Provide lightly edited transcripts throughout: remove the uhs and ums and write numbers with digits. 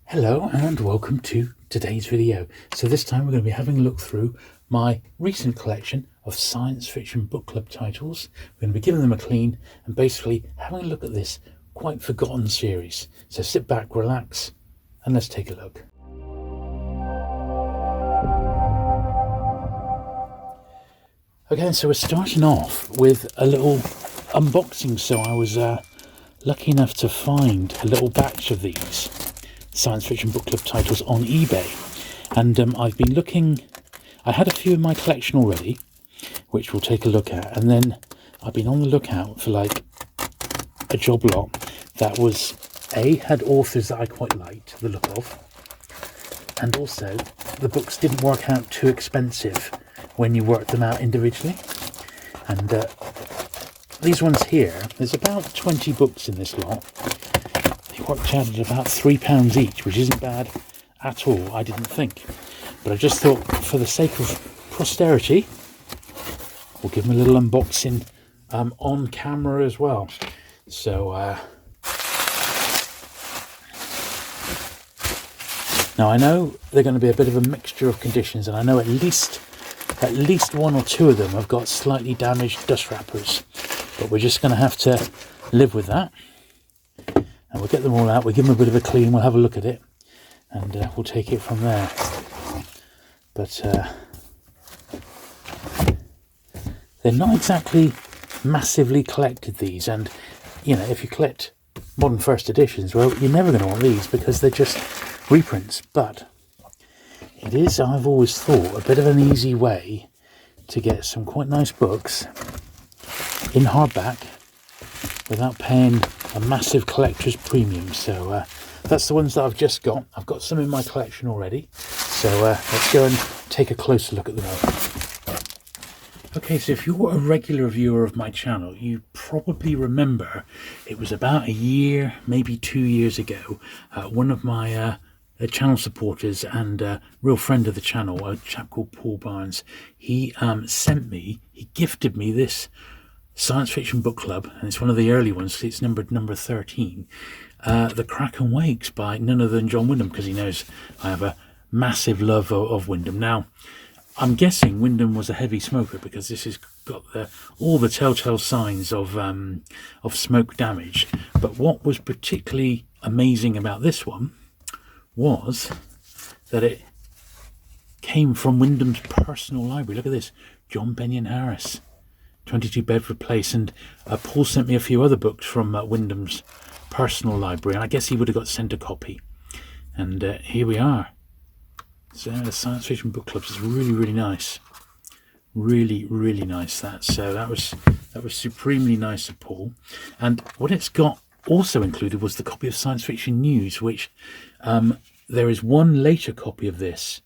Hello and welcome to today's video. So this time we're going to be having a look through my recent collection of science fiction book club titles. We're going to be giving them a clean and basically having a look at this quite forgotten series. So sit back, relax, and let's take a look. Okay, so we're starting off with a little unboxing. So I was lucky enough to find a little batch of these science fiction book club titles on eBay, and I've been looking. I had a few in my collection already, which we'll take a look at, and then I've been on the lookout for like a job lot that was had authors that I quite liked the look of, and also the books didn't work out too expensive when you worked them out individually. And these ones here, there's about 20 books in this lot. They worked out at about £3 each, which isn't bad at all, I didn't think. But I just thought, for the sake of posterity, we'll give them a little unboxing on camera as well. So now I know they're going to be a bit of a mixture of conditions, and I know at least one or two of them have got slightly damaged dust wrappers, but we're just going to have to live with that. And we'll get them all out, we'll give them a bit of a clean, we'll have a look at it, and we'll take it from there. But they're not exactly massively collected, these, and you know, if you collect modern first editions, well, you're never going to want these because they're just reprints. But it is, I've always thought, a bit of an easy way to get some quite nice books in hardback without paying a massive collector's premium. So that's the ones that I've just got. I've got some in my collection already, so let's go and take a closer look at them all. Okay, so if you're a regular viewer of my channel, you probably remember it was about a year, maybe 2 years ago, one of my channel supporters and real friend of the channel, a chap called Paul Barnes, he gifted me this science fiction book club, and it's one of the early ones. It's numbered number 13, The Kraken Wakes by none other than John Wyndham, because he knows I have a massive love of Wyndham. Now I'm guessing Wyndham was a heavy smoker, because this has got all the telltale signs of smoke damage. But what was particularly amazing about this one was that it came from Wyndham's personal library. Look at this, John Benyon Harris, 22 Bedford Place, and Paul sent me a few other books from Wyndham's personal library, and I guess he would have got sent a copy. And here we are. So the science fiction book clubs is really nice, really nice. That was supremely nice of Paul. And what it's got also included was the copy of Science Fiction News, which there is one later copy of this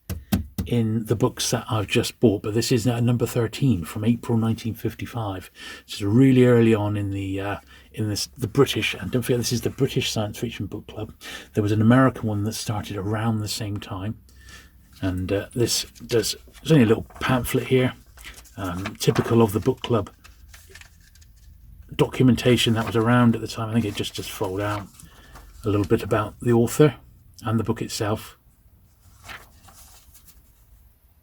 in the books that I've just bought, but this is now number 13 from April 1955. It's really early on in the British, and don't forget this is the British Science Fiction Book Club. There was an American one that started around the same time, and there's only a little pamphlet here, typical of the book club documentation that was around at the time. I think it just fold out a little bit about the author and the book itself.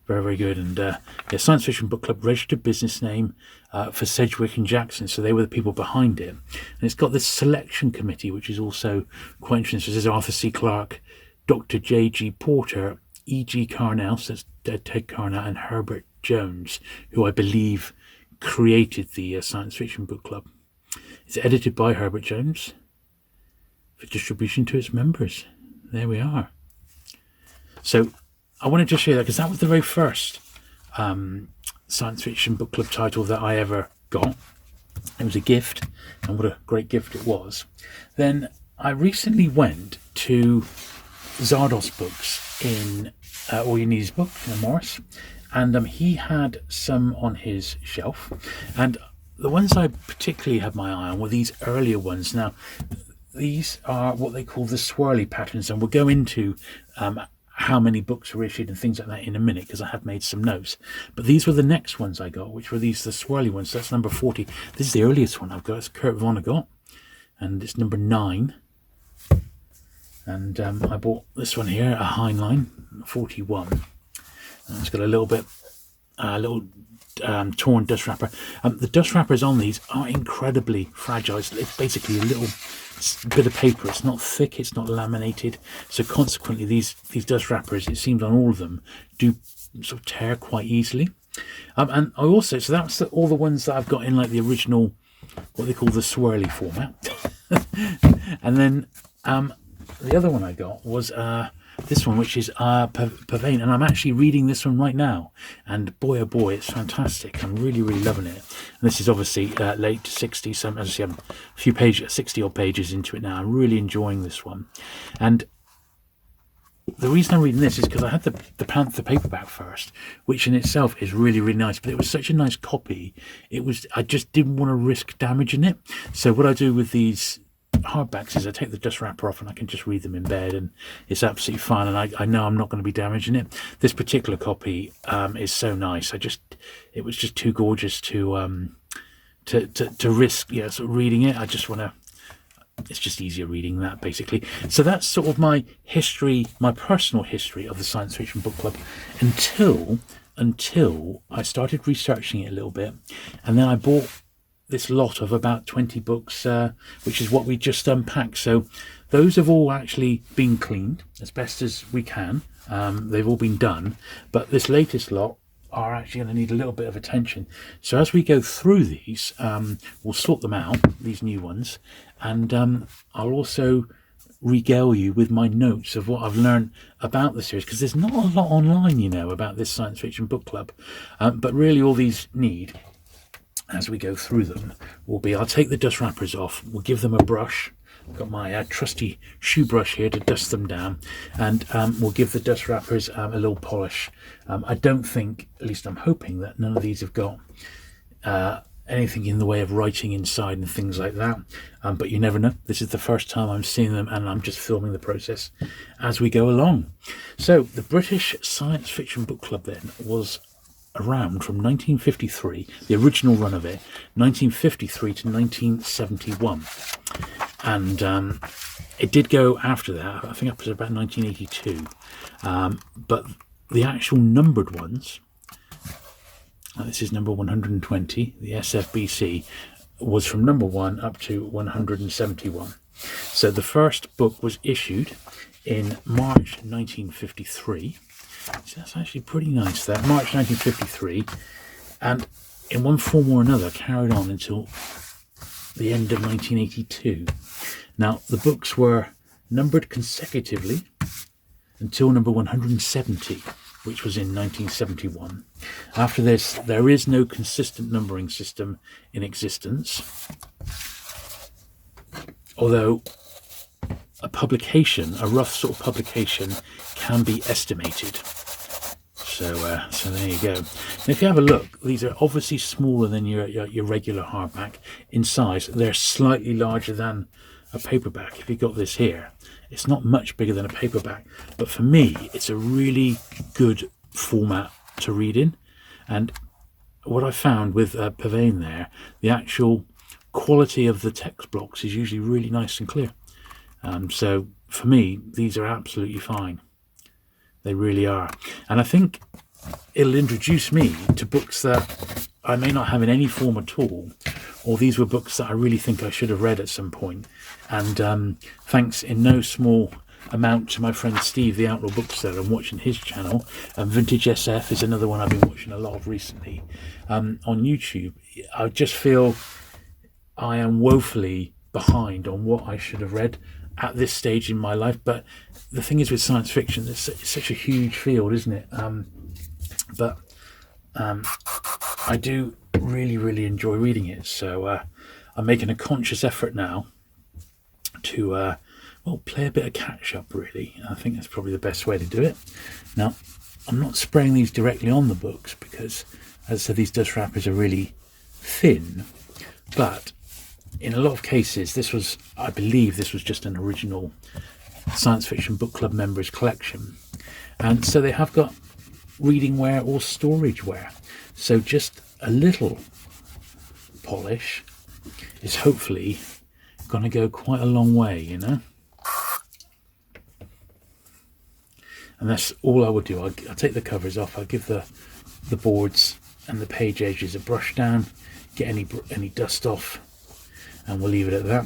Very good. And yeah, Science Fiction Book Club, registered business name for Sedgwick and Jackson, so they were the people behind it. And it's got this selection committee, which is also quite interesting. So there's Arthur C. Clarke, Dr. J.G. Porter, E.G. Carnell, so that's Ted Carnell, and Herbert Jones, who I believe created the Science Fiction Book Club. It's edited by Herbert Jones for distribution to its members. There we are. So I wanted to show you that because that was the very first science fiction book club title that I ever got. It was a gift, and what a great gift it was. Then I recently went to Zardos Books in All You Need Is Book in Morris, and he had some on his shelf, and the ones I particularly had my eye on were these earlier ones. Now these are what they call the swirly patterns, and we'll go into how many books were issued and things like that in a minute, because I had made some notes. But these were the next ones I got, which were the swirly ones. So that's number 40. This is the earliest one I've got. It's Kurt Vonnegut, and it's number 9. And I bought this one here, a Heinlein 41. And it's got a little bit, torn dust wrapper. The dust wrappers on these are incredibly fragile. It's basically a little bit of paper. It's not thick, it's not laminated. So consequently, these dust wrappers, it seems on all of them, do sort of tear quite easily. And I also, so that's all the ones that I've got in like the original, what they call the swirly format. And then the other one I got was this one, which is Pavane, and I'm actually reading this one right now, and boy oh boy, it's fantastic. I'm really loving it. And this is obviously late 60s, so as I say, I'm a few pages, 60 odd pages into it now. I'm really enjoying this one. And the reason I'm reading this is because I had the Panther paperback first, which in itself is really nice, but it was such a nice copy. I just didn't want to risk damaging it. So what I do with these hardbacks is I take the dust wrapper off and I can just read them in bed, and it's absolutely fine, and I know I'm not going to be damaging it. This particular copy is so nice. It was just too gorgeous to risk sort of reading it. I just want to, it's just easier reading that, basically. So that's sort of my history, my personal history of the Science Fiction Book Club until I started researching it a little bit, and then I bought this lot of about 20 books, which is what we just unpacked. So those have all actually been cleaned as best as we can. They've all been done, but this latest lot are actually going to need a little bit of attention. So as we go through these, we'll sort them out, these new ones, and I'll also regale you with my notes of what I've learned about the series, because there's not a lot online, about this Science Fiction Book Club, but really all these need, as we go through them, will be, I'll take the dust wrappers off, we'll give them a brush. I've got my trusty shoe brush here to dust them down, and we'll give the dust wrappers a little polish. I don't think, at least I'm hoping, that none of these have got anything in the way of writing inside and things like that, but you never know. This is the first time I'm seeing them, and I'm just filming the process as we go along. So the British Science Fiction Book Club then was around from 1953, the original run of it, 1953 to 1971, and it did go after that. I think up to about 1982, but the actual numbered ones, this is number 120, the SFBC, was from number 1 up to 171. So the first book was issued in March 1953. So that's actually pretty nice, that March 1953, and in one form or another carried on until the end of 1982. Now the books were numbered consecutively until number 170, which was in 1971. After this, there is no consistent numbering system in existence, although a publication, a rough sort of publication, can be estimated. So there you go. And if you have a look, these are obviously smaller than your regular hardback in size. They're slightly larger than a paperback. If you've got this here, it's not much bigger than a paperback, but for me, it's a really good format to read in. And what I found with Pavane there, the actual quality of the text blocks is usually really nice and clear. So for me, these are absolutely fine. They really are. And I think it'll introduce me to books that I may not have in any form at all, or these were books that I really think I should have read at some point. And thanks in no small amount to my friend Steve, the Outlaw Bookseller. I'm watching his channel. Vintage SF is another one I've been watching a lot of recently on YouTube. I just feel I am woefully behind on what I should have read at this stage in my life. But the thing is with science fiction, it's such a huge field, isn't it? But I do really enjoy reading it. So I'm making a conscious effort now to play a bit of catch up, really. I think that's probably the best way to do it. Now, I'm not spraying these directly on the books because, as I said, these dust wrappers are really thin, but in a lot of cases, I believe this was just an original Science Fiction Book Club members collection. And so they have got reading wear or storage wear. So just a little polish is hopefully going to go quite a long way, And that's all I would do. I'll take the covers off, I'll give the boards and the page edges a brush down, get any dust off, and we'll leave it at that.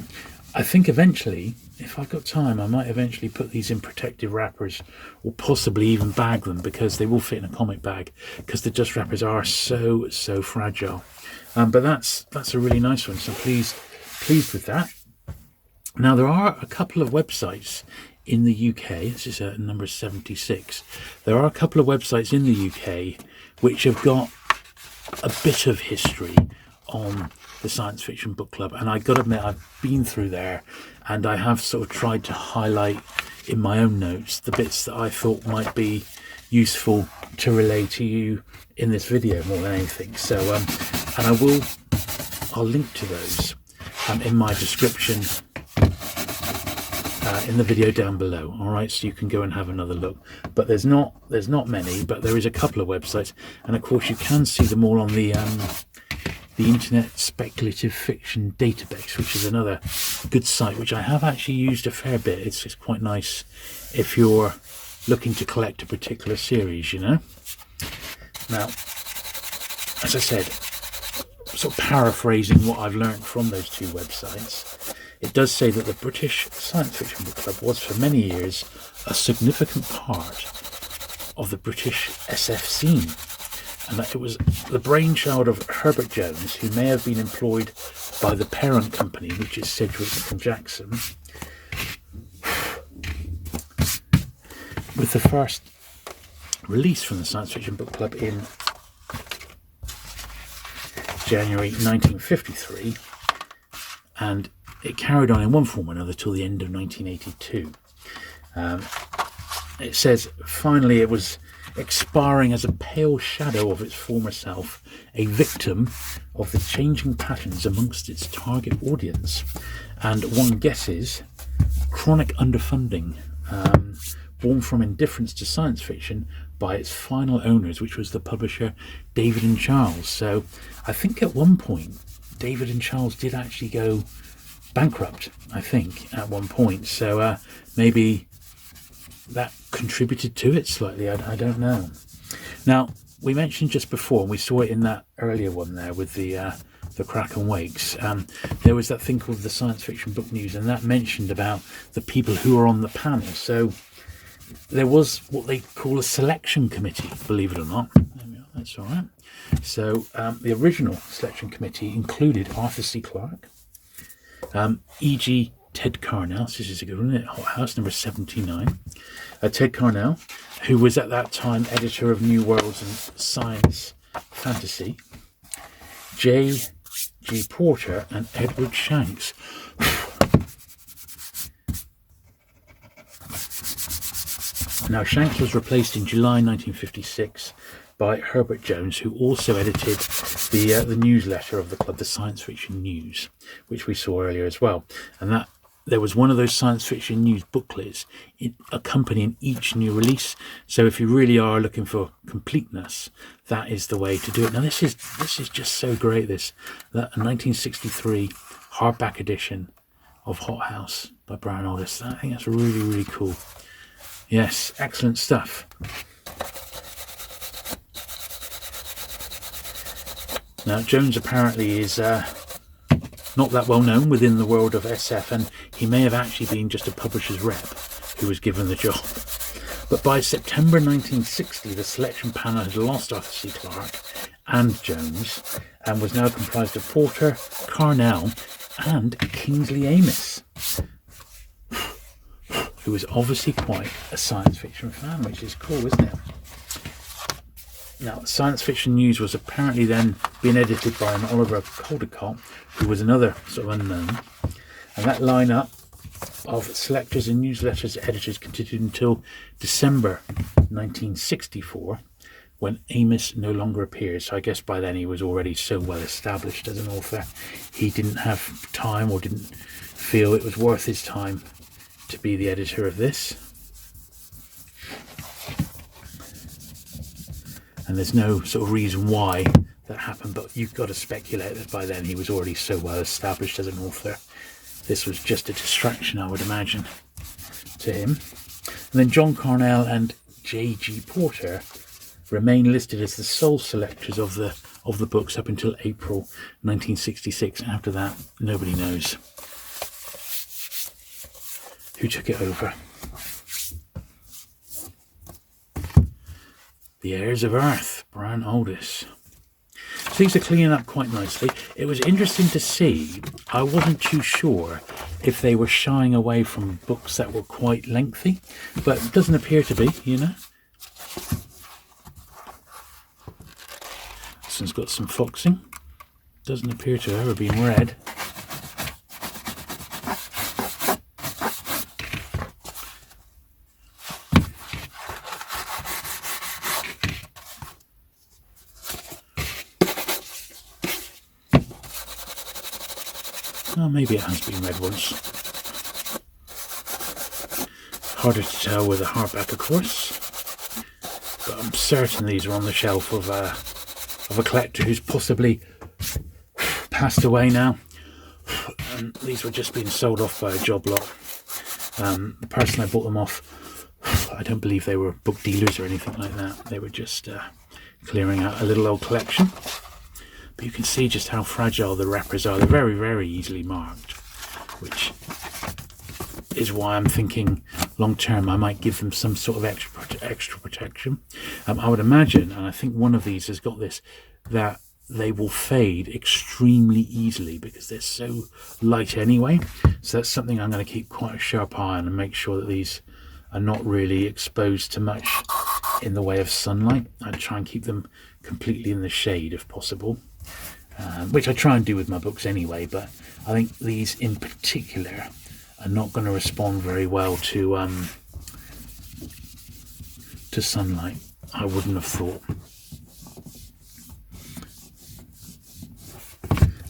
I think eventually, if I've got time, I might eventually put these in protective wrappers, or possibly even bag them, because they will fit in a comic bag, because the dust wrappers are so fragile. But that's a really nice one, so pleased with that. Now, there are a couple of websites in the UK, this is number 76, there are a couple of websites in the UK which have got a bit of history on the Science Fiction Book Club, and I got to admit, I've been through there and I have sort of tried to highlight in my own notes the bits that I thought might be useful to relay to you in this video more than anything. So and I'll link to those in my description in the video down below. All right, so you can go and have another look. But there's not many, but there is a couple of websites, and of course you can see them all on the Internet Speculative Fiction Database, which is another good site which I have actually used a fair bit. It's just quite nice if you're looking to collect a particular series, you know. Now, as I said, sort of paraphrasing what I've learned from those two websites, it does say that the British Science Fiction Book Club was for many years a significant part of the British SF scene, and that it was the brainchild of Herbert Jones, who may have been employed by the parent company, which is Sedgwick and Jackson, with the first release from the Science Fiction Book Club in January 1953, and it carried on in one form or another till the end of 1982. It says, finally, it was expiring as a pale shadow of its former self, a victim of the changing patterns amongst its target audience, and one guesses chronic underfunding, born from indifference to science fiction by its final owners, which was the publisher David and Charles. So I think at one point David and Charles did actually go bankrupt, I think, at one point. So maybe that contributed to it slightly. I don't know. Now, we mentioned just before, and we saw it in that earlier one there with the Crack and Wakes, there was that thing called the Science Fiction Book News, and that mentioned about the people who are on the panel. So there was what they call a selection committee, believe it or not. There we are, that's all right. So the original selection committee included Arthur C. Clarke, E.G. Ted Carnell, this is a good one, isn't it? Hot House, number 79. Ted Carnell, who was at that time editor of New Worlds and Science Fantasy, J.G. Porter, and Edward Shanks. Now, Shanks was replaced in July 1956 by Herbert Jones, who also edited the newsletter of the club, the Science Fiction News, which we saw earlier as well. And that there was one of those science fiction news booklets accompanying each new release. So if you really are looking for completeness, that is the way to do it. Now this is just so great. That 1963 hardback edition of Hot House by Brian Aldiss. I think that's really, really cool. Yes, excellent stuff. Now, Jones apparently is not that well known within the world of SF, and he may have actually been just a publisher's rep who was given the job. But by September 1960, the selection panel had lost Arthur C. Clarke and Jones, and was now comprised of Porter, Carnell, and Kingsley Amis, who was obviously quite a science fiction fan, which is cool, isn't it? Now, Science Fiction News was apparently then being edited by an Oliver Caldecott, who was another sort of unknown. And that lineup of selectors and newsletters editors continued until December 1964, when Amis no longer appears. So I guess by then he was already so well established as an author, he didn't have time, or didn't feel it was worth his time to be the editor of this. And there's no sort of reason why that happened, but you've got to speculate that by then he was already so well established as an author. This was just a distraction, I would imagine, to him. And then John Carnell and J.G. Porter remain listed as the sole selectors of the books up until April 1966. After that, nobody knows who took it over. The Heirs of Earth, Brian Aldiss. So these are cleaning up quite nicely. It was interesting to see. I wasn't too sure if they were shying away from books that were quite lengthy, but it doesn't appear to be, you know. This one's got some foxing. Doesn't appear to have ever been read. Oh, maybe it has been read once. Harder to tell with a hardback, of course. But I'm certain these are on the shelf of a collector who's possibly passed away now. And these were just being sold off by a job lot. The person I bought them off, I don't believe they were book dealers or anything like that. They were just clearing out a little old collection. But you can see just how fragile the wrappers are. They're very, very easily marked, which is why I'm thinking long term I might give them some sort of extra protection. I would imagine, and I think one of these has got this, that they will fade extremely easily because they're so light anyway. So that's something I'm going to keep quite a sharp eye on and make sure that these are not really exposed to much in the way of sunlight. I'd try and keep them completely in the shade if possible. Which I try and do with my books anyway, but I think these in particular are not going to respond very well to sunlight. I wouldn't have thought.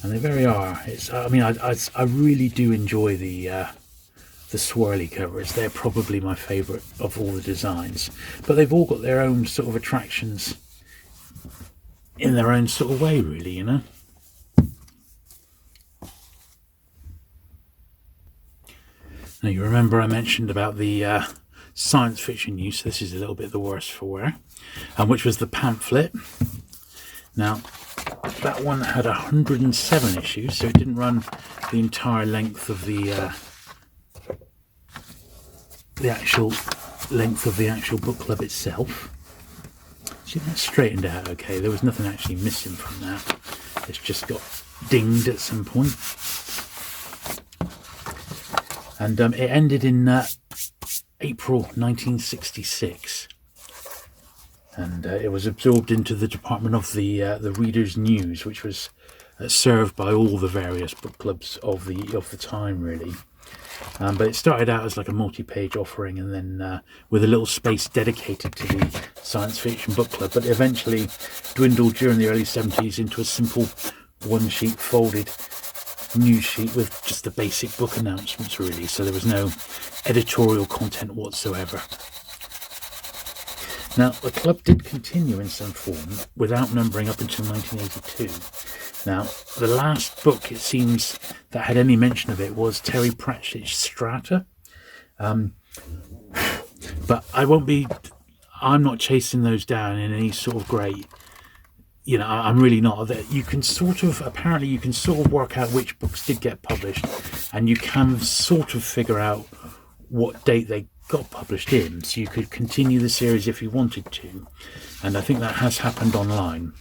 And they very are. I mean, I really do enjoy the swirly covers. They're probably my favourite of all the designs, but they've all got their own sort of attractions in their own sort of way, really, you know. Now, you remember I mentioned about the science fiction use. This is a little bit the worse for wear, which was the pamphlet. Now, that one had 107 issues, so it didn't run the entire length of the actual length of the actual book club itself. See, that straightened out okay. There was nothing actually missing from that. It's just got dinged at some point. And it ended in April 1966. And it was absorbed into the department of the Reader's News, which was served by all the various book clubs of the time, really. But it started out as like a multi-page offering, and then with a little space dedicated to the science fiction book club, but eventually dwindled during the early 70s into a simple one-sheet folded news sheet with just the basic book announcements, really. So there was no editorial content whatsoever. Now, the club did continue in some form without numbering up until 1982. Now, the last book, it seems, that had any mention of it was Terry Pratchett's Strata. But I'm not chasing those down in any sort of great, you know, I'm really not. You can apparently you can sort of work out which books did get published, and you can sort of figure out what date they got published in, so you could continue the series if you wanted to. And I think that has happened online.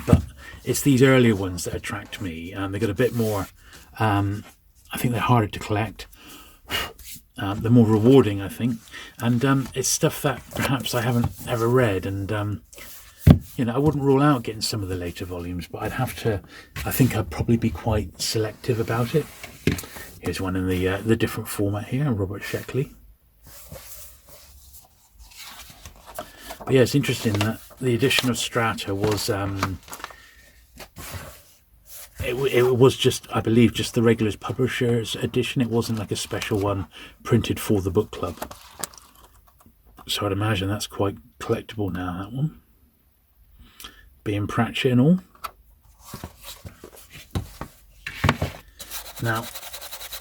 But it's these earlier ones that attract me, and they got a bit more, I think they're harder to collect. They're more rewarding, I think. And it's stuff that perhaps I haven't ever read, and you know, I wouldn't rule out getting some of the later volumes, but I think I'd probably be quite selective about it. Here's one in the different format here, Robert Sheckley. But yeah, it's interesting that the edition of Strata was it was just, I believe, just the regular publisher's edition. It wasn't like a special one printed for the book club. So I'd imagine that's quite collectible now, that one. Being Pratchett and all. Now,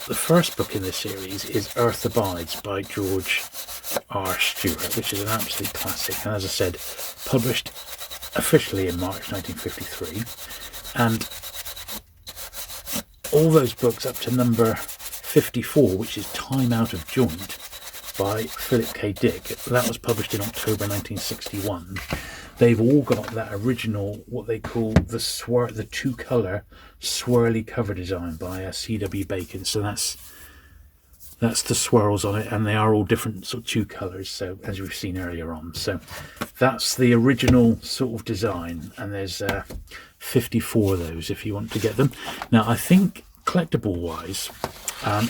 the first book in this series is Earth Abides by George R. Stewart, which is an absolute classic, and as I said, published officially in March 1953. And all those books up to number 54, which is Time Out of Joint by Philip K. Dick, that was published in October 1961. They've all got that original, what they call the two-colour swirly cover design by C.W. Bacon. So that's the swirls on it, and they are all different sort of two colours, so as we've seen earlier on. So that's the original sort of design, and there's 54 of those if you want to get them. Now I think collectible wise,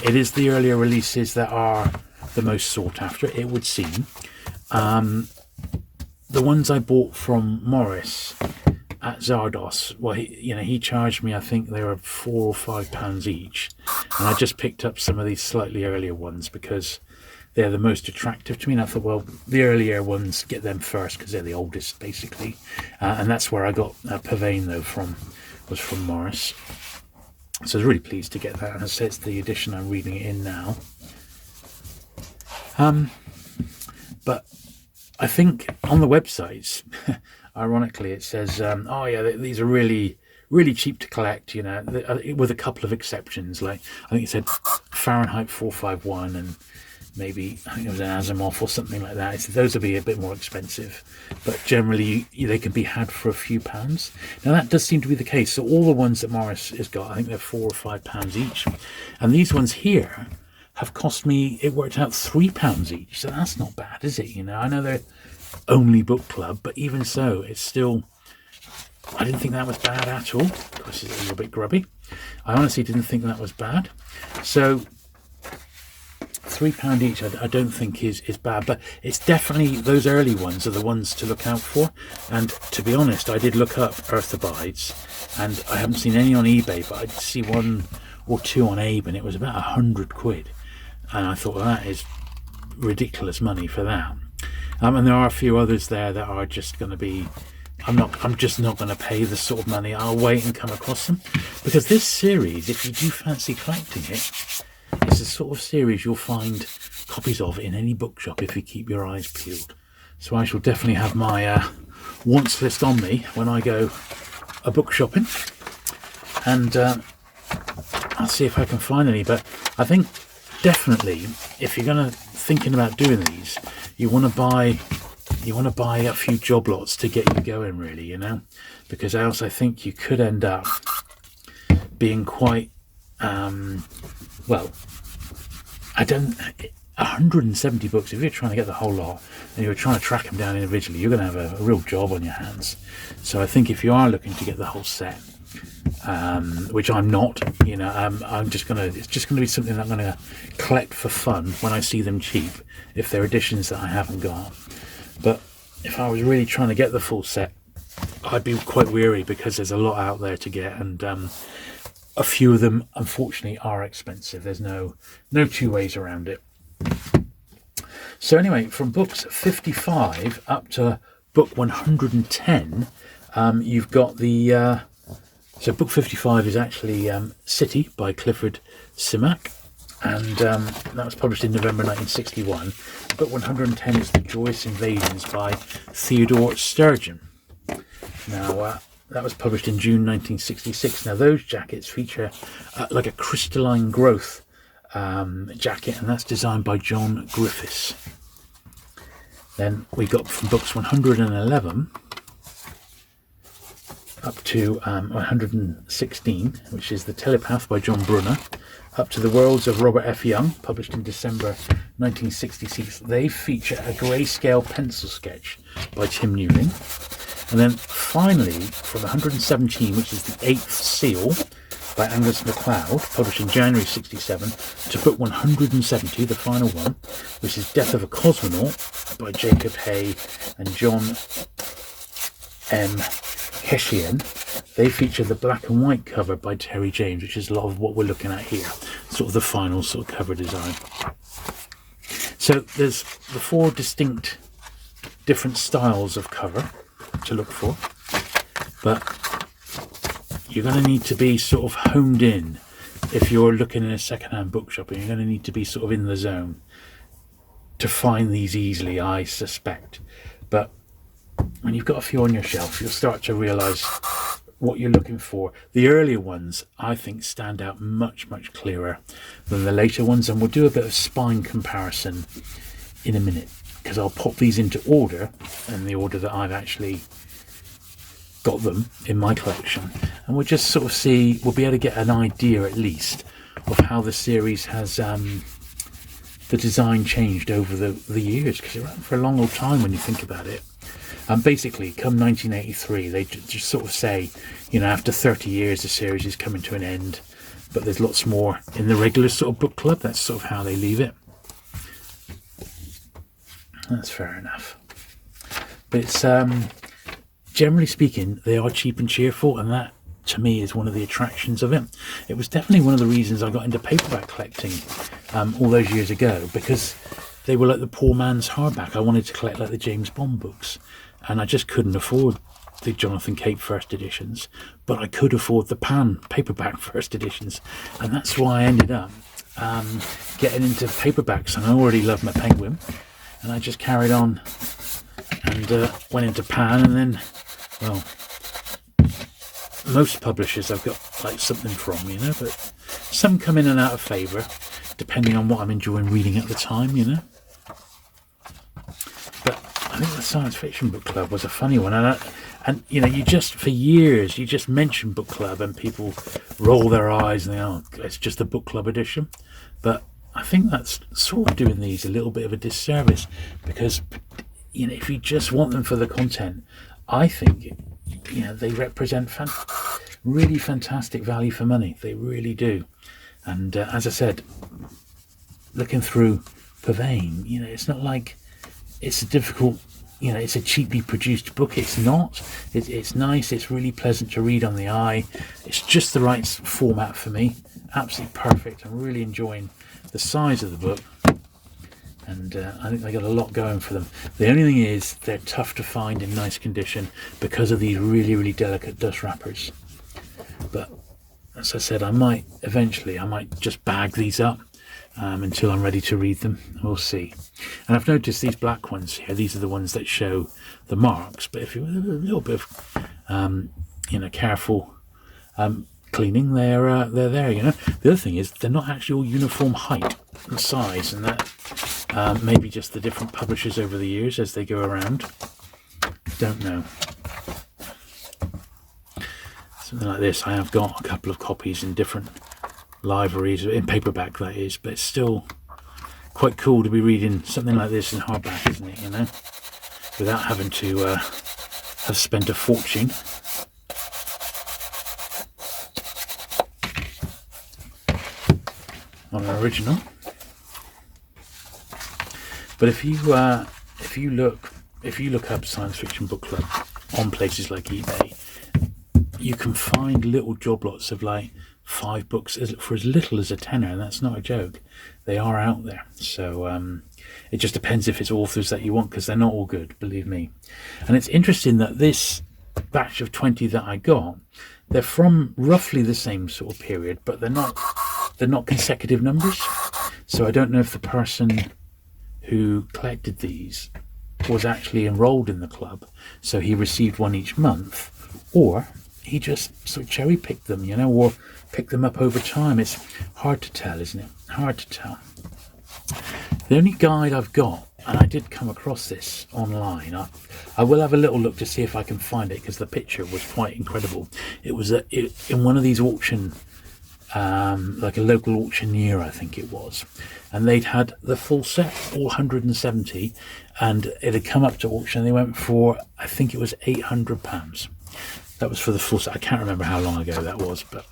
it is the earlier releases that are the most sought after, it would seem. The ones I bought from Morris at Zardos, well, he charged me, I think they were £4 or £5 each, and I just picked up some of these slightly earlier ones because they're the most attractive to me, and I thought, well, the earlier ones, get them first because they're the oldest, basically. And that's where I got Pavane, though, was from Morris. So I was really pleased to get that, and as I say, it's the edition I'm reading it in now. But I think on the websites, ironically, it says, oh yeah, these are really, really cheap to collect, with a couple of exceptions. Like, I think it said Fahrenheit 451 and maybe, I think it was an Asimov or something like that. It said those will be a bit more expensive, but generally they can be had for a few pounds. Now that does seem to be the case. So all the ones that Morris has got, I think they're £4 or £5 each. And these ones here have cost me, it worked out £3 each, so that's not bad, is it? I know they're only book club, but even so, it's still, I didn't think that was bad at all. Of course, it's a little bit grubby. I honestly didn't think that was bad. So £3 each I don't think is bad, but it's definitely, those early ones are the ones to look out for. And to be honest, I did look up Earth Abides, and I haven't seen any on eBay, but I did see one or two on Abe, and it was about £100. And I thought, well, that is ridiculous money for that. And there are a few others there that are just going to be, I'm just not going to pay the sort of money. I'll wait and come across them, because this series, if you do fancy collecting it, it's a sort of series you'll find copies of in any bookshop if you keep your eyes peeled. So I shall definitely have my wants list on me when I go a book shopping, and I'll see if I can find any. But I think definitely, if you're going to thinking about doing these, you want to buy a few job lots to get you going, really, because else I think you could end up being quite well, 170 books, if you're trying to get the whole lot and you're trying to track them down individually, you're going to have a real job on your hands. So I think if you are looking to get the whole set, which I'm not, it's just going to be something that I'm going to collect for fun when I see them cheap, if they're editions that I haven't got. But if I was really trying to get the full set, I'd be quite weary, because there's a lot out there to get, and a few of them unfortunately are expensive. There's no two ways around it. So anyway, from books 55 up to book 110, you've got the so book 55 is actually City by Clifford Simak, and that was published in November 1961. Book 110 is The Joyous Invasions by Theodore Sturgeon. Now that was published in June 1966. Now those jackets feature like a crystalline growth jacket, and that's designed by John Griffiths. Then we got from books 111 up to 116, which is The Telepath by John Brunner, up to The Worlds of Robert F. Young, published in December 1966. They feature a grayscale pencil sketch by Tim Newling. And then finally, from 117, which is The Eighth Seal by Angus MacLeod, published in January 67, to book 170, the final one, which is Death of a Cosmonaut by Jacob Hay and John M. Hessian. They feature the black and white cover by Terry James, which is a lot of what we're looking at here, sort of the final sort of cover design. So there's the four distinct different styles of cover to look for, but you're going to need to be sort of honed in if you're looking in a second-hand bookshop, and you're going to need to be sort of in the zone. to find these easily, I suspect. But when you've got a few on your shelf, you'll start to realise what you're looking for. The earlier ones, I think, stand out much, much clearer than the later ones, and we'll do a bit of spine comparison in a minute, because I'll pop these into order, in the order that I've actually got them in my collection, and we'll just sort of see, we'll be able to get an idea at least of how the series has the design changed over the years, because it ran for a long old time when you think about it. And basically, come 1983, they just sort of say, you know, after 30 years, the series is coming to an end, but there's lots more in the regular sort of book club. That's sort of how they leave it. That's fair enough. But it's, generally speaking, they are cheap and cheerful, and that, to me, is one of the attractions of it. It was definitely one of the reasons I got into paperback collecting all those years ago, because they were like the poor man's hardback. I wanted to collect like the James Bond books, and I just couldn't afford the Jonathan Cape first editions, but I could afford the Pan paperback first editions, and that's why I ended up getting into paperbacks. And I already loved my Penguin, and I just carried on and went into Pan, and then, well, most publishers I've got like something from, you know, but some come in and out of favour depending on what I'm enjoying reading at the time, you know. But I think the science fiction book club was a funny one, and you know, you just, for years, you just mention book club and people roll their eyes and they, oh, it's just a book club edition. But I think that's sort of doing these a little bit of a disservice, because, you know, if you just want them for the content, I think, you know, they represent really fantastic value for money. They really do. And as I said, looking through Purveyne, you know, it's not like it's a difficult, you know, it's a cheaply produced book. It's not. It's nice. It's really pleasant to read on the eye. It's just the right format for me. Absolutely perfect. I'm really enjoying the size of the book. And I think they got a lot going for them. The only thing is, they're tough to find in nice condition because of these really, really delicate dust wrappers. But as I said, I might just bag these up until I'm ready to read them. We'll see. And I've noticed these black ones here, these are the ones that show the marks. But if you a little bit of you know, careful cleaning, they're there, you know. The other thing is, they're not actually all uniform height and size, and that maybe just the different publishers over the years as they go around. Don't know. Something like this, I have got a couple of copies in different libraries, in paperback that is, but it's still quite cool to be reading something like this in hardback, isn't it, you know, without having to have spent a fortune. On an original. But if you look up Science Fiction Book Club on places like eBay, you can find little job lots of like 5 books for as little as a tenner, and that's not a joke. They are out there. So it just depends if it's authors that you want, because they're not all good, believe me. And it's interesting that this batch of 20 that I got, they're from roughly the same sort of period, but they're not consecutive numbers. So I don't know if the person who collected these was actually enrolled in the club, so he received one each month, or he just sort of cherry picked them, you know, or picked them up over time. It's hard to tell, isn't it? Hard to tell. The only guide I've got, and I did come across this online, I will have a little look to see if I can find it, because the picture was quite incredible. It was in one of these auction, like a local auctioneer, I think it was, and they'd had the full set, all 170, and it had come up to auction. They went for, I think it was £800. That was for the full set. I can't remember how long ago that was, but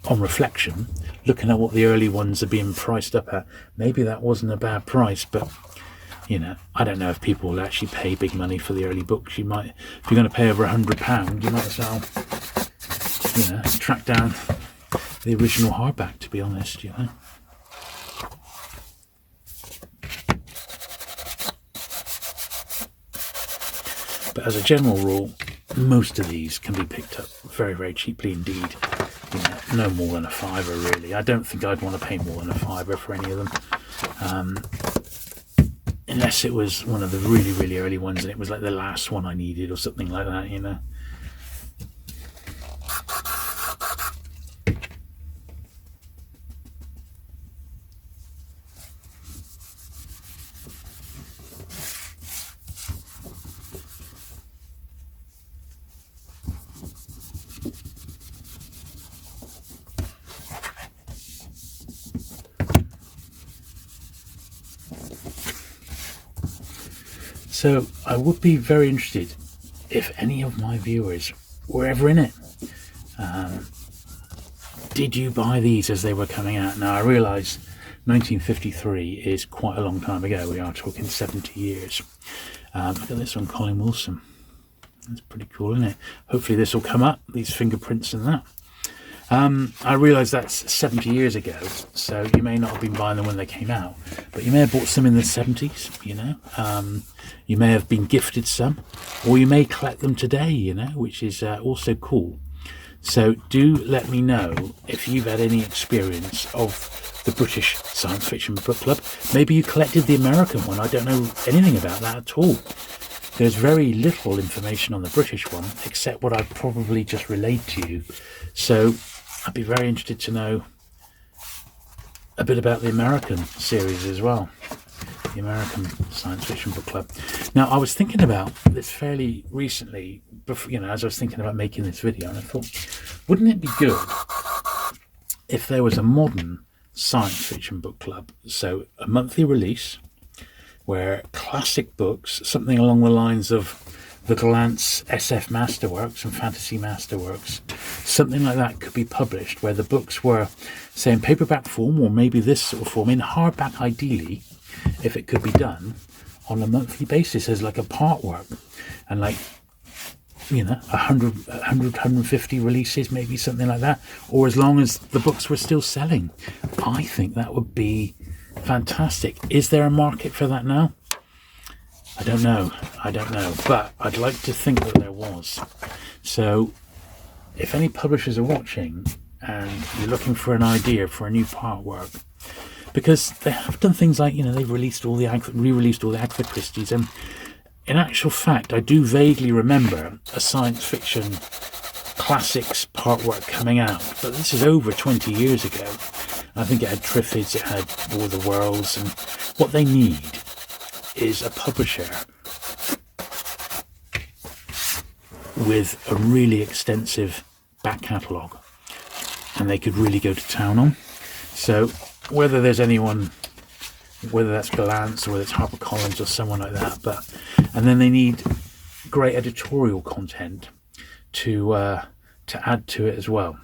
on reflection, looking at what the early ones are being priced up at, maybe that wasn't a bad price. But you know, I don't know if people will actually pay big money for the early books. You might, if you're going to pay over £100, you might as well, you know, track down the original hardback, to be honest, you know. But as a general rule, most of these can be picked up very, very cheaply indeed. you know, no more than a fiver really. I don't think I'd want to pay more than a fiver for any of them, unless it was one of the really, really early ones and it was like the last one I needed or something like that, you know. So I would be very interested if any of my viewers were ever in it. Did you buy these as they were coming out? Now I realise 1953 is quite a long time ago. We are talking 70 years. Look at this one, Colin Wilson. That's pretty cool, isn't it? Hopefully this will come up, these fingerprints and that. I realise that's 70 years ago, so you may not have been buying them when they came out, but you may have bought some in the 70s, you know. You may have been gifted some, or you may collect them today, you know, which is also cool. So do let me know if you've had any experience of the British Science Fiction Book Club. Maybe you collected the American one. I don't know anything about that at all. There's very little information on the British one, except what I've probably just relayed to you. So I'd be very interested to know a bit about the American series as well, the American Science Fiction Book Club. Now, I was thinking about this fairly recently, before, you know, as I was thinking about making this video, and I thought, wouldn't it be good if there was a modern Science Fiction Book Club? So a monthly release where classic books, something along the lines of the Glance SF Masterworks and Fantasy Masterworks, something like that could be published, where the books were, say, in paperback form, or maybe this sort of form, in hardback ideally, if it could be done, on a monthly basis as like a part work, and like, you know, 150 releases, maybe something like that, or as long as the books were still selling. I think that would be fantastic. Is there a market for that now? I don't know, but I'd like to think that there was. So if any publishers are watching and you're looking for an idea for a new part work, because they have done things like, you know, they've re-released all the Agatha Christie's, and in actual fact I do vaguely remember a science fiction classics part work coming out, but this is over 20 years ago. I think it had Triffids, it had War of the Worlds, and what they need is a publisher with a really extensive back catalogue, and they could really go to town on. So whether there's anyone, whether that's Glance or whether it's HarperCollins or someone like that, and then they need great editorial content to add to it as well.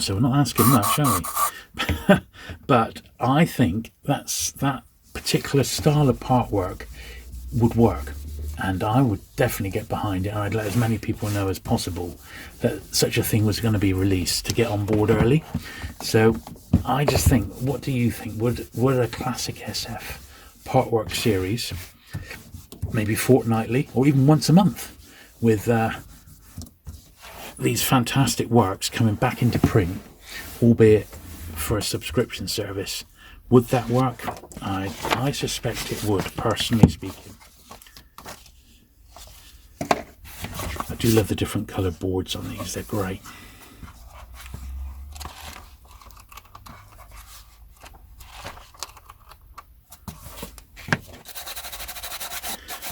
So we're not asking much, shall we? But I think that particular style of part work would work, and I would definitely get behind it, and I'd let as many people know as possible that such a thing was going to be released to get on board early. So I just think, what do you think? Would a classic SF part work series, maybe fortnightly or even once a month, with these fantastic works coming back into print, albeit for a subscription service, would that work? I suspect it would, personally speaking. I do love the different coloured boards on these, they're great.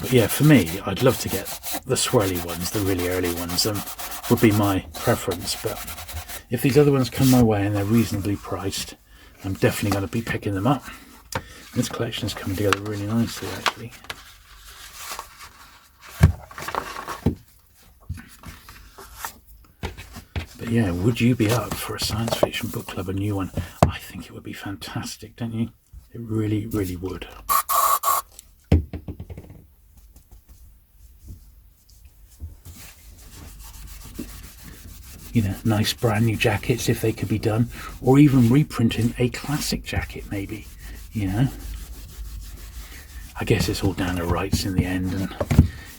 But yeah, for me, I'd love to get the swirly ones, the really early ones, would be my preference. But if these other ones come my way and they're reasonably priced, I'm definitely going to be picking them up. This collection is coming together really nicely, actually. But yeah, would you be up for a science fiction book club, a new one? I think it would be fantastic, don't you? It really, really would. You know, nice brand new jackets if they could be done, or even reprinting a classic jacket, maybe, you know. I guess it's all down to rights in the end, and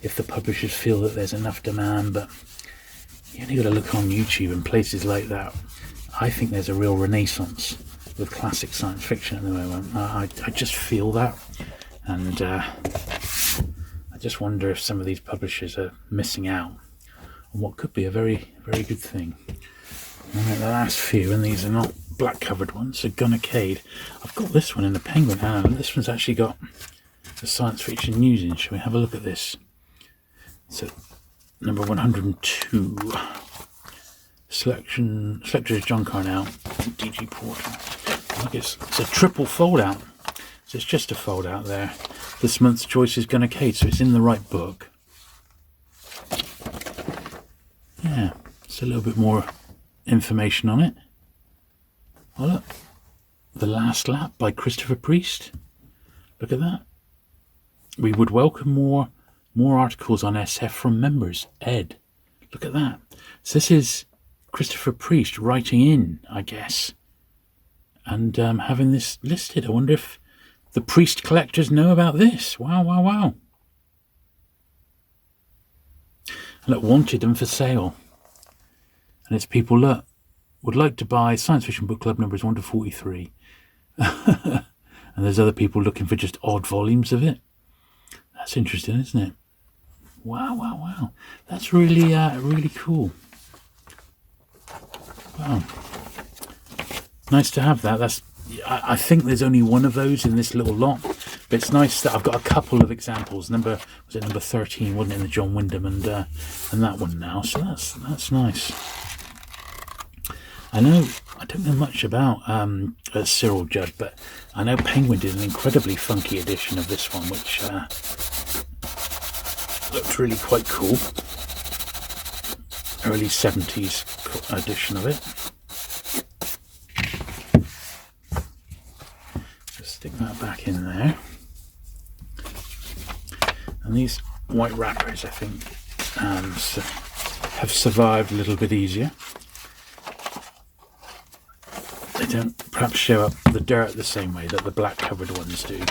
if the publishers feel that there's enough demand, but You only got to look on YouTube and places like that. I think there's a real renaissance with classic science fiction at the moment. I just feel that, and I just wonder if some of these publishers are missing out on what could be a very, very good thing. Right, the last few, and these are not black covered ones, so Gunnercade. I've got this one in the Penguin, and this one's actually got the science fiction news in. Shall we have a look at this? So, number 102. Selector is John Carnell, DG Porter. Look, it's a triple fold out. So it's just a fold out there. This month's choice is Gunnercade, so it's in the right book. Yeah, it's a little bit more information on it. Oh look, The Last Lap by Christopher Priest. Look at that. We would welcome more articles on SF from members. Ed. Look at that. So this is Christopher Priest writing in, I guess, and having this listed. I wonder if the Priest collectors know about this. Wow, wow, wow. And look, wanted and for sale. And it's people, look, would like to buy Science Fiction Book Club numbers 1 to 43. And there's other people looking for just odd volumes of it. That's interesting, isn't it? Wow, wow, wow. That's really, really cool. Wow. Nice to have that. I think there's only one of those in this little lot. But it's nice that I've got a couple of examples. Number 13, wasn't it, in the John Wyndham, and that one now. So that's nice. I don't know much about Cyril Judd, but I know Penguin did an incredibly funky edition of this one, which looked really quite cool. Early 70s edition of it. Just stick that back in there. And these white wrappers, I think, have survived a little bit easier. They don't perhaps show up the dirt the same way that the black covered ones do.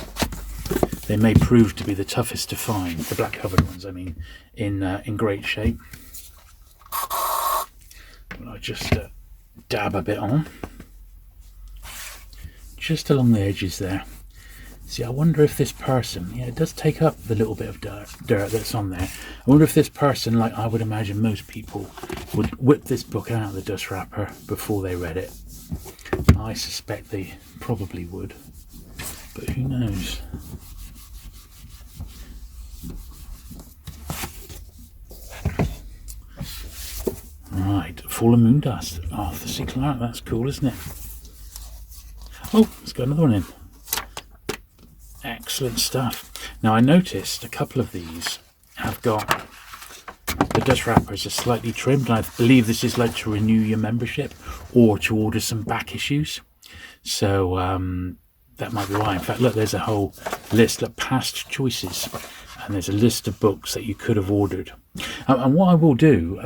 They may prove to be the toughest to find, the black covered ones, I mean, in great shape. Well, I'll just dab a bit on, just along the edges there. See, I wonder if this person, yeah, it does take up the little bit of dirt that's on there. I wonder if this person, like I would imagine most people, would whip this book out of the dust wrapper before they read it. I suspect they probably would, but who knows? Right, Fallen Moon Dust. Arthur C. Clarke, that's cool, isn't it? Oh, let's got another one in. Excellent stuff. Now, I noticed a couple of these have got the dust wrappers are slightly trimmed, and I believe this is like to renew your membership or to order some back issues. So that might be why. In fact, look, there's a whole list of past choices, and there's a list of books that you could have ordered. And what I will do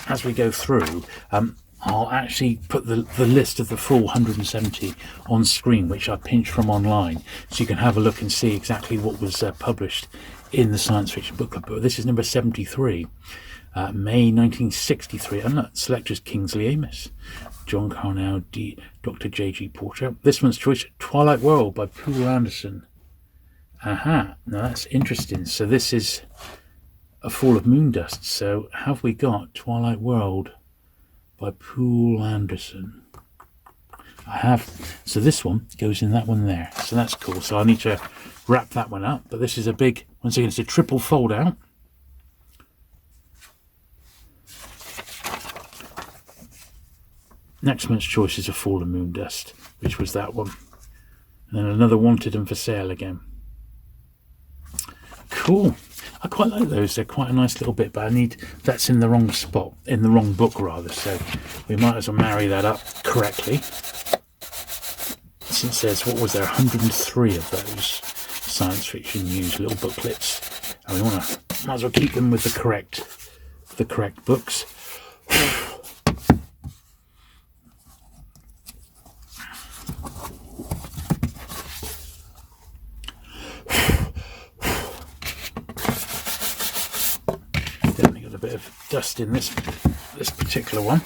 as we go through, I'll actually put the list of the full 170 on screen, which I pinched from online, so you can have a look and see exactly what was published in the Science Fiction Book Club. But this is number 73, May 1963. And look, selectors Kingsley Amis, John Carnell, Dr. J.G. Porter. This one's choice, Twilight World by Poul Anderson. Aha, now that's interesting. So this is A Fall of Moondust. So have we got Twilight World by Poul Anderson? I have. So this one goes in that one there. So that's cool. So I need to wrap that one up. But this is a big, once again, it's a triple fold out. Next month's choice is A Fall of Moondust, which was that one. And then another Wanted and for Sale again. Cool. I quite like those. They're quite a nice little bit, but that's in the wrong spot, in the wrong book rather, so we might as well marry that up correctly. Since there's, what was there, 103 of those science fiction news little booklets, and we might as well keep them with the correct books. Definitely got a bit of dust in this this particular one.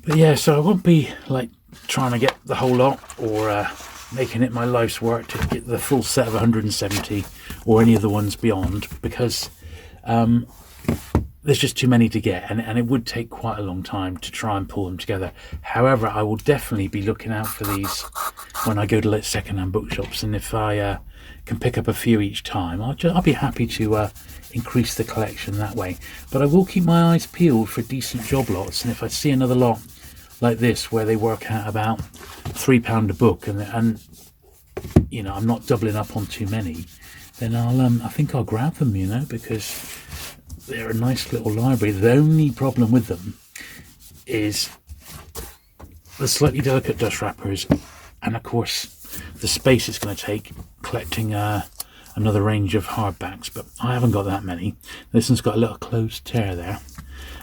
But yeah, so I won't be like trying to get the whole lot or making it my life's work to get the full set of 170 or any of the ones beyond, because there's just too many to get, and it would take quite a long time to try and pull them together. However, I will definitely be looking out for these when I go to second-hand bookshops, and if I can pick up a few each time, I'll be happy to increase the collection that way. But I will keep my eyes peeled for decent job lots, and if I see another lot like this where they work out about £3 a book, and you know, I'm not doubling up on too many, then I think I'll grab them, you know, because they're a nice little library. The only problem with them is the slightly delicate dust wrappers, and of course the space it's going to take collecting another range of hardbacks. But I haven't got that many. This one's got a little closed tear there.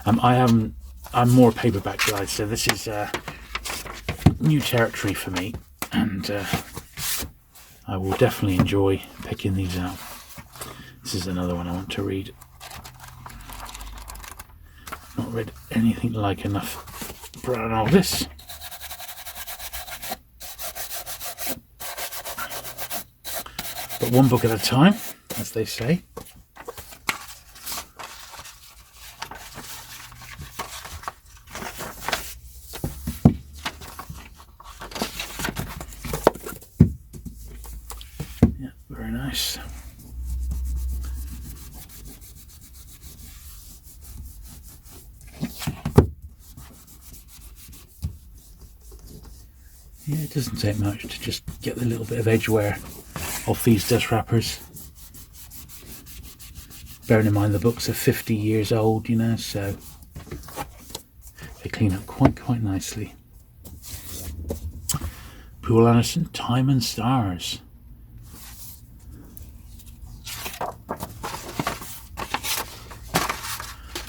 I'm more a paperback guy, so this is new territory for me, and I will definitely enjoy picking these out. This is another one I want to read. Not read anything like enough Brown Aldis. But one book at a time, as they say. Yeah, very nice. Yeah, it doesn't take much to just get the little bit of edge wear off these dust wrappers. Bearing in mind the books are 50 years old, you know, so they clean up quite nicely. Poole Anderson, Time and Stars.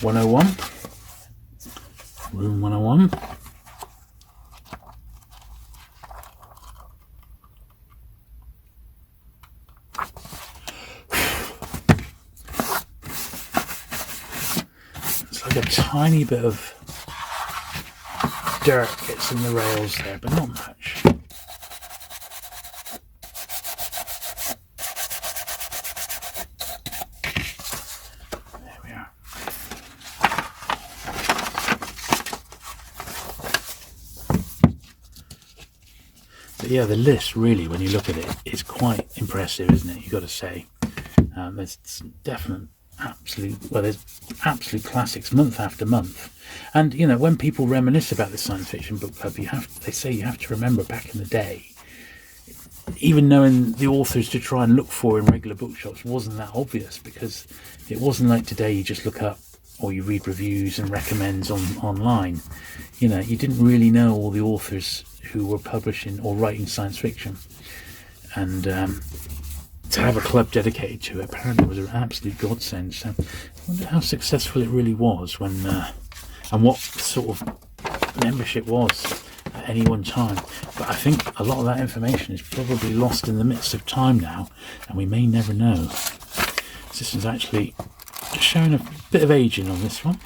(101). Room 101. A tiny bit of dirt gets in the rails there, but not much. There we are. But yeah, the list really, when you look at it, is quite impressive, isn't it? You've got to say. There's some definite there's absolute classics month after month. And you know, when people reminisce about the science fiction book club, they say you have to remember back in the day, even knowing the authors to try and look for in regular bookshops wasn't that obvious, because it wasn't like today you just look up or you read reviews and recommends online. You know, you didn't really know all the authors who were publishing or writing science fiction, and to have a club dedicated to it apparently was an absolute godsend. So I wonder how successful it really was when and what sort of membership was at any one time. But I think a lot of that information is probably lost in the midst of time now, and we may never know. So this is actually showing a bit of aging on this one.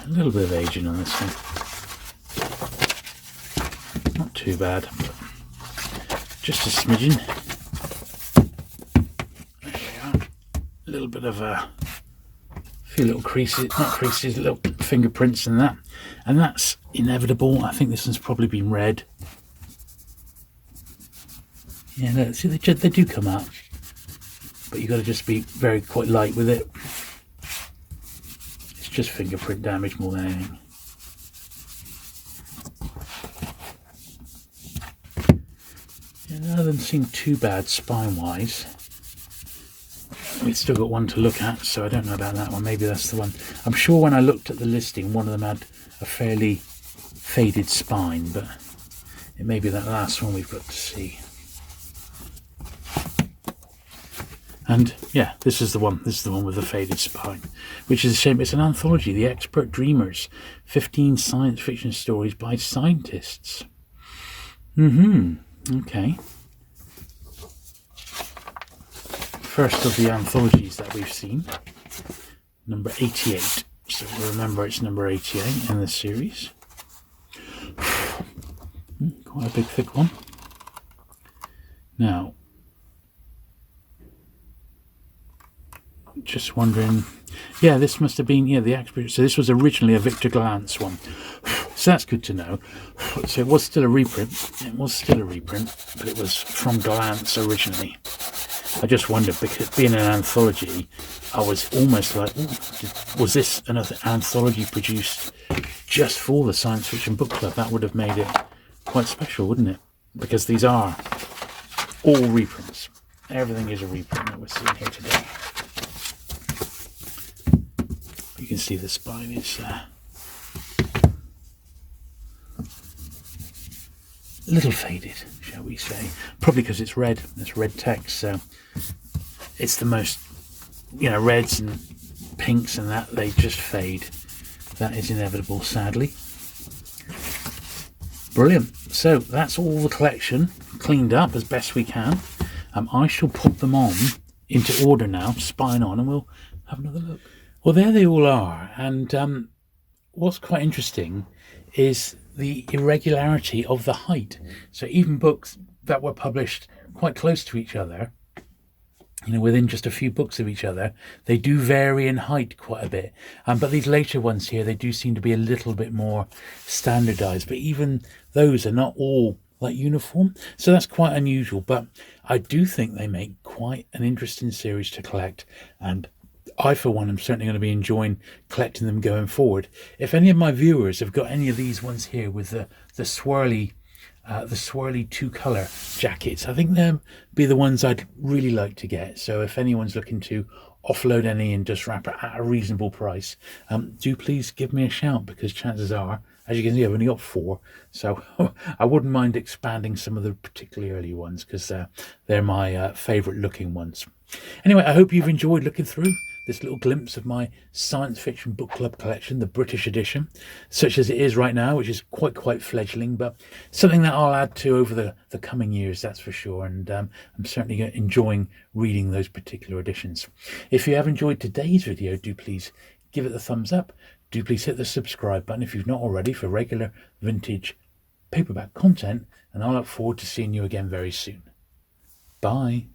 A little bit of aging on this one. Not too bad, but just a smidgen. There we are. A little bit of a few little creases, not creases, little fingerprints and that. And that's inevitable. I think this one's probably been read. Yeah, no, see, they do come up. But you've got to just be quite light with it. Just fingerprint damage more than anything. Yeah, none of them seem too bad spine wise. We've still got one to look at, so I don't know about that one. Maybe that's the one. I'm sure when I looked at the listing, one of them had a fairly faded spine, but it may be that last one we've got to see. And yeah, this is the one. This is the one with the faded spine, which is a shame. It's an anthology, The Expert Dreamers, 15 science fiction stories by scientists. Okay. First of the anthologies that we've seen, number 88. So remember, it's number 88 in this series. Quite a big, thick one. Now, just wondering, yeah, this must have been, the expert. So this was originally a Victor Glance one. So that's good to know. So it was still a reprint. It was still a reprint, but it was from Glance originally. I just wondered, because being an anthology, I was almost like, was this another anthology produced just for the Science Fiction Book Club? That would have made it quite special, wouldn't it? Because these are all reprints. Everything is a reprint that we're seeing here today. You can see the spine is a little faded, shall we say. Probably because it's red. It's red text, so it's the most, reds and pinks and that, they just fade. That is inevitable, sadly. Brilliant. So that's all the collection cleaned up as best we can. I shall put them on into order now, spine on, and we'll have another look. Well, there they all are, and what's quite interesting is the irregularity of the height. So even books that were published quite close to each other, within just a few books of each other, they do vary in height quite a bit. But these later ones here, they do seem to be a little bit more standardized. But even those are not all like uniform. So that's quite unusual. But I do think they make quite an interesting series to collect. And I, for one, am certainly going to be enjoying collecting them going forward. If any of my viewers have got any of these ones here with the swirly two-colour jackets, I think they'll be the ones I'd really like to get. So if anyone's looking to offload any and just wrap it at a reasonable price, do please give me a shout, because chances are, as you can see, I've only got 4. So I wouldn't mind expanding some of the particularly early ones, because they're my favourite looking ones. Anyway, I hope you've enjoyed looking through this little glimpse of my Science Fiction Book Club collection, the British edition, such as it is right now, which is quite fledgling, but something that I'll add to over the coming years, that's for sure. And I'm certainly enjoying reading those particular editions. If you have enjoyed today's video, do please give it the thumbs up. Do please hit the subscribe button if you've not already, for regular vintage paperback content, and I look forward to seeing you again very soon. Bye.